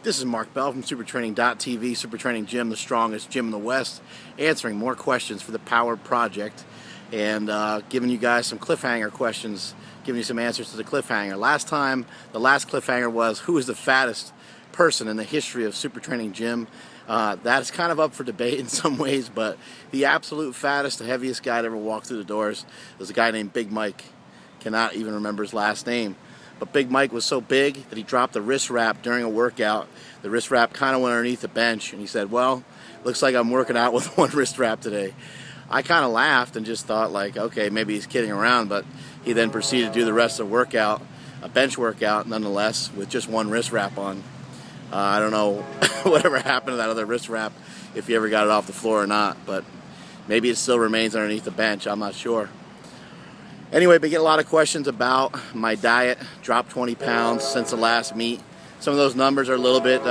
This is Mark Bell from supertraining.tv, Supertraining Gym, the strongest gym in the West, answering more questions for the Power Project and giving you guys some cliffhanger questions, giving you some answers to the cliffhanger. The last cliffhanger was, who is the fattest person in the history of Supertraining Gym? That is kind of up for debate in some ways, but the absolute fattest, the heaviest guy to ever walk through the doors was a guy named Big Mike. Cannot even remember his last name. But Big Mike was so big that he dropped the wrist wrap during a workout. The wrist wrap kind of went underneath the bench, and he said, well, looks like I'm working out with one wrist wrap today. I kind of laughed and just thought, like, okay, maybe he's kidding around, but he then proceeded to do the rest of the workout, a bench workout nonetheless, with just one wrist wrap on. I don't know whatever happened to that other wrist wrap, if he ever got it off the floor or not, but maybe it still remains underneath the bench, I'm not sure. Anyway, we get a lot of questions about my diet. Dropped 20 pounds since the last meet. Some of those numbers are a little bit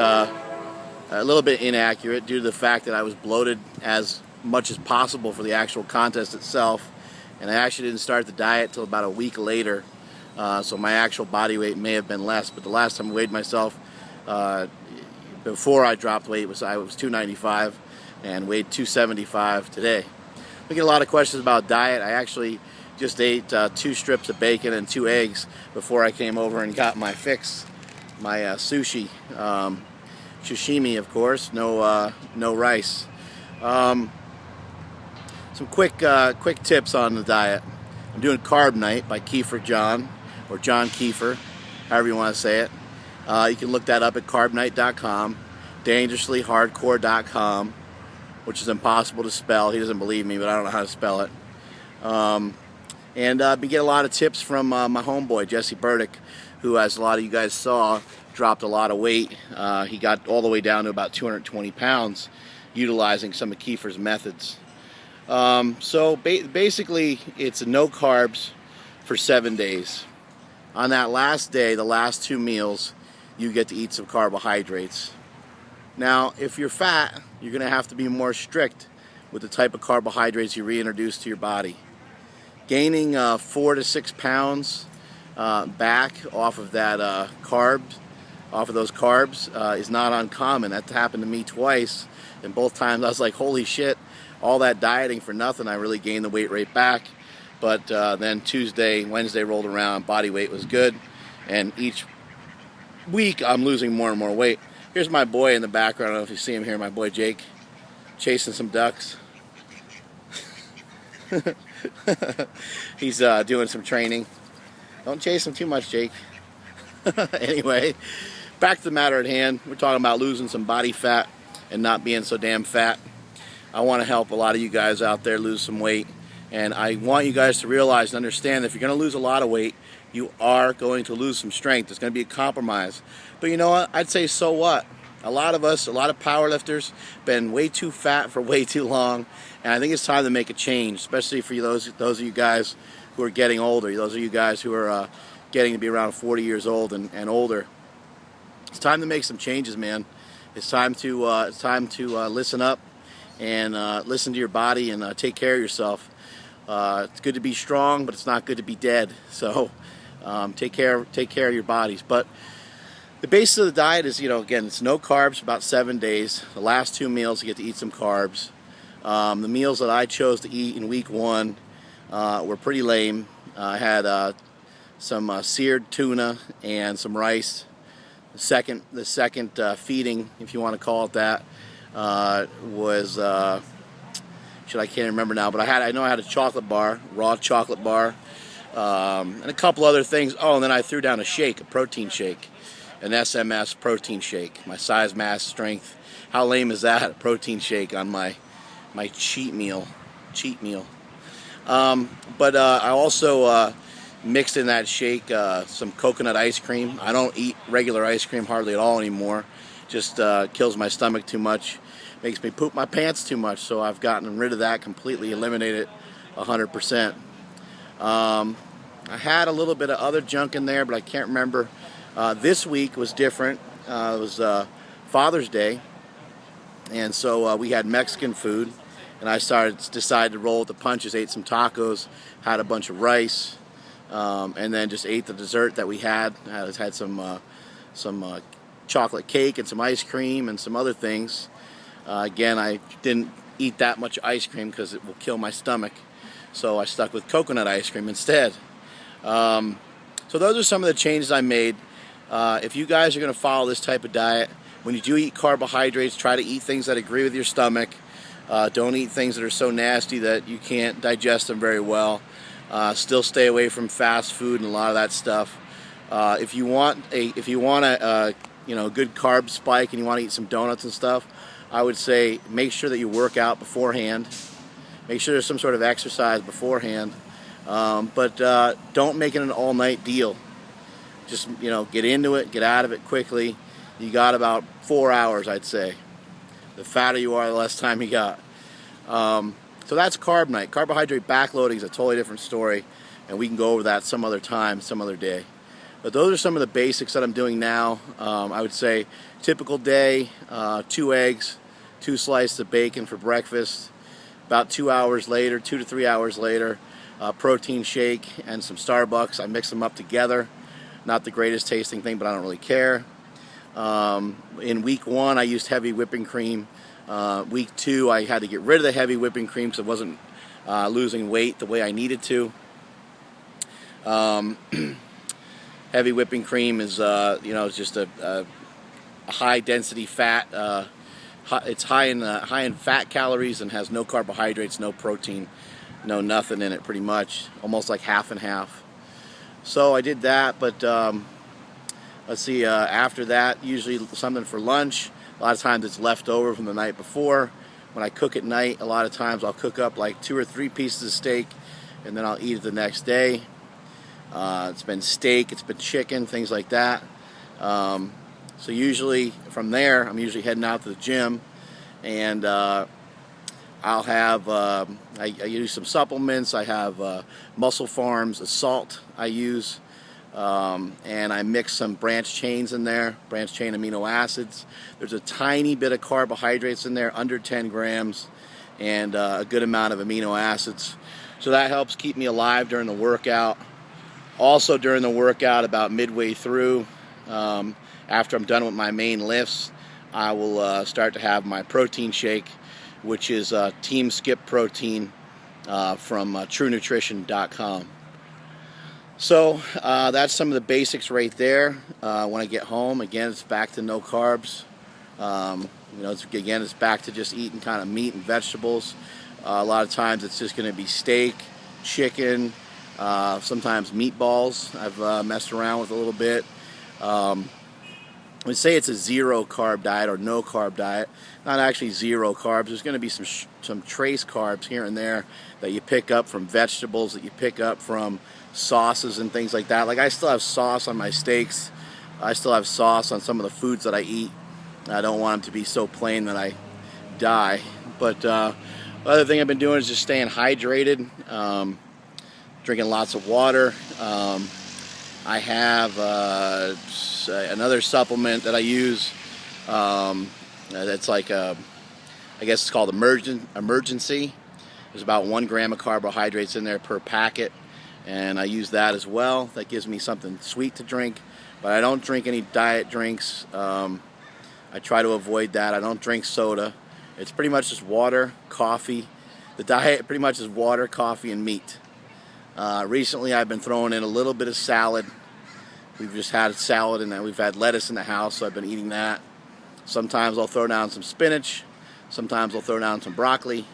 inaccurate due to the fact that I was bloated as much as possible for the actual contest itself, and I actually didn't start the diet till about a week later. So my actual body weight may have been less, but the last time I weighed myself before I dropped weight I was 295 and weighed 275 today. We get a lot of questions about diet. I actually just ate 2 strips of bacon and 2 eggs before I came over and got my fix, my sushi, sashimi, of course. No rice. Some quick tips on the diet. I'm doing CarbNite by Kiefer John, or John Kiefer, however you want to say it. You can look that up at carbnite.com, dangerouslyhardcore.com, which is impossible to spell. He doesn't believe me, but I don't know how to spell it. And we get a lot of tips from my homeboy, Jesse Burdick, who, as a lot of you guys saw, dropped a lot of weight. He got all the way down to about 220 pounds, utilizing some of Kiefer's methods. So basically, it's no carbs for 7 days. On that last day, the last 2 meals, you get to eat some carbohydrates. Now, if you're fat, you're going to have to be more strict with the type of carbohydrates you reintroduce to your body. Gaining 4 to 6 pounds back off of that off of those carbs is not uncommon. That happened to me twice, and both times I was like, holy shit, all that dieting for nothing. I really gained the weight right back. But then Wednesday rolled around, body weight was good, and each week I'm losing more and more weight. Here's my boy in the background. I don't know if you see him here, my boy Jake, chasing some ducks. He's doing some training. Don't chase him too much, Jake. Anyway, back to the matter at hand. We're talking about losing some body fat and not being so damn fat. I want to help a lot of you guys out there lose some weight, and I want you guys to realize and understand that if you're going to lose a lot of weight, you are going to lose some strength. It's going to be a compromise. But you know what? I'd say, so what? A lot of power lifters, been way too fat for way too long, and I think it's time to make a change, especially for those of you guys who are getting older, those of you guys who are getting to be around 40 years old and older. It's time to make some changes, man. It's time to listen up and listen to your body and take care of yourself. It's good to be strong, but it's not good to be dead. So take care of your bodies. But the basis of the diet is, again, it's no carbs for about 7 days. The last 2 meals, you get to eat some carbs. The meals that I chose to eat in week 1 were pretty lame. I had some seared tuna and some rice. The second feeding, if you want to call it that, was I can't remember now, but I know I had a chocolate bar, raw chocolate bar, and a couple other things. Oh, and then I threw down a shake, a protein shake. An SMS protein shake, my size, mass, strength. How lame is that? A protein shake on my cheat meal. But I also mixed in that shake some coconut ice cream. I don't eat regular ice cream hardly at all anymore. Just kills my stomach too much. Makes me poop my pants too much. So I've gotten rid of that completely, eliminated it 100%. I had a little bit of other junk in there, but I can't remember. This week was different. It was Father's Day, and so we had Mexican food, and I decided to roll with the punches. Ate some tacos, had a bunch of rice, and then just ate the dessert that we had. I had some chocolate cake and some ice cream and some other things. Again, I didn't eat that much ice cream because it will kill my stomach, so I stuck with coconut ice cream instead. So those are some of the changes I made. If you guys are going to follow this type of diet, when you do eat carbohydrates, try to eat things that agree with your stomach. Don't eat things that are so nasty that you can't digest them very well. Still stay away from fast food and a lot of that stuff. If you want a good carb spike and you want to eat some donuts and stuff, I would say make sure that you work out beforehand. Make sure there's some sort of exercise beforehand. But don't make it an all-night deal. Just, get into it, get out of it quickly. You got about 4 hours, I'd say. The fatter you are, the less time you got. So that's CarbNite. Carbohydrate backloading is a totally different story, and we can go over that some other time, some other day. But those are some of the basics that I'm doing now. I would say typical day, 2 eggs, 2 slices of bacon for breakfast. About 2 hours later, 2 to 3 hours later, protein shake and some Starbucks. I mix them up together. Not the greatest tasting thing, but I don't really care. In week 1, I used heavy whipping cream. Week 2, I had to get rid of the heavy whipping cream because I wasn't losing weight the way I needed to. Heavy whipping cream is, it's just a high density fat. It's high in fat calories and has no carbohydrates, no protein, no nothing in it, pretty much, almost like half and half. So I did that, but let's see, after that, usually something for lunch. A lot of times it's left over from the night before. When I cook at night, a lot of times I'll cook up like 2 or 3 pieces of steak, and then I'll eat it the next day. It's been steak, it's been chicken, things like that. So usually from there, I'm usually heading out to the gym, and I'll have, I use some supplements. I have Muscle Farms, a salt I use, and I mix some branched chains in there, branched chain amino acids. There's a tiny bit of carbohydrates in there, under 10 grams, and a good amount of amino acids. So that helps keep me alive during the workout. Also during the workout, about midway through, after I'm done with my main lifts, I will start to have my protein shake, which is Team Skip Protein from TrueNutrition.com. So that's some of the basics right there. When I get home, again, it's back to no carbs. It's back to just eating kind of meat and vegetables. A lot of times it's just going to be steak, chicken, sometimes meatballs. I've messed around with a little bit. I would say it's a 0 carb diet or no carb diet. Not actually 0 carbs. There's going to be some trace carbs here and there that you pick up from vegetables, that you pick up from sauces and things like that. Like I still have sauce on my steaks. I still have sauce on some of the foods that I eat. I don't want them to be so plain that I die. But the other thing I've been doing is just staying hydrated, drinking lots of water. I have another supplement that I use that's like I guess it's called Emergency. There's about 1 gram of carbohydrates in there per packet, and I use that as well. That gives me something sweet to drink, but I don't drink any diet drinks. I try to avoid that. I don't drink soda. It's pretty much just water, coffee. The diet pretty much is water, coffee, and meat. Recently I've been throwing in a little bit of salad. We've just had salad and we've had lettuce in the house, so I've been eating that. Sometimes I'll throw down some spinach. Sometimes I'll throw down some broccoli.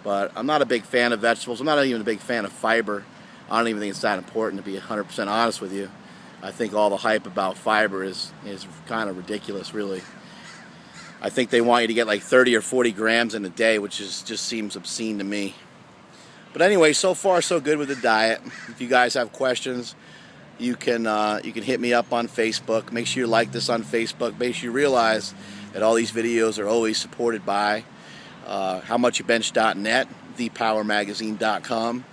But I'm not a big fan of vegetables. I'm not even a big fan of fiber. I don't even think it's that important, to be 100% honest with you. I think all the hype about fiber is kind of ridiculous, really. I think they want you to get like 30 or 40 grams in a day, which just seems obscene to me. But anyway, so far so good with the diet. If you guys have questions, you can hit me up on Facebook. Make sure you like this on Facebook. Make sure you realize that all these videos are always supported by HowMuchYouBench.net, ThePowerMagazine.com.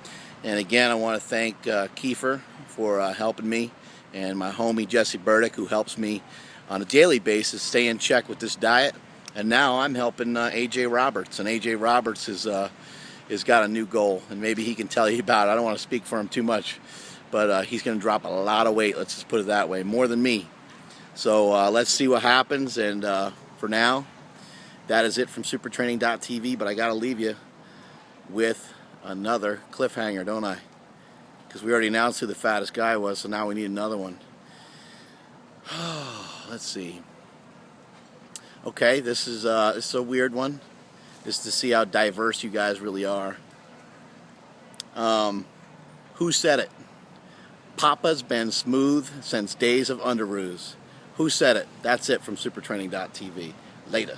And again, I want to thank Kiefer for helping me, and my homie Jesse Burdick, who helps me on a daily basis stay in check with this diet. And now I'm helping AJ Roberts, and AJ Roberts has got a new goal, and maybe he can tell you about it. I don't want to speak for him too much, but he's going to drop a lot of weight, let's just put it that way, more than me. So let's see what happens. And for now, that is it from supertraining.tv. But I got to leave you with another cliffhanger, don't I? Because we already announced who the fattest guy was, so now we need another one. Let's see. Okay, this is a weird one. Just to see how diverse you guys really are. Who said it? Papa's been smooth since days of underoos. Who said it? That's it from supertraining.tv. Later.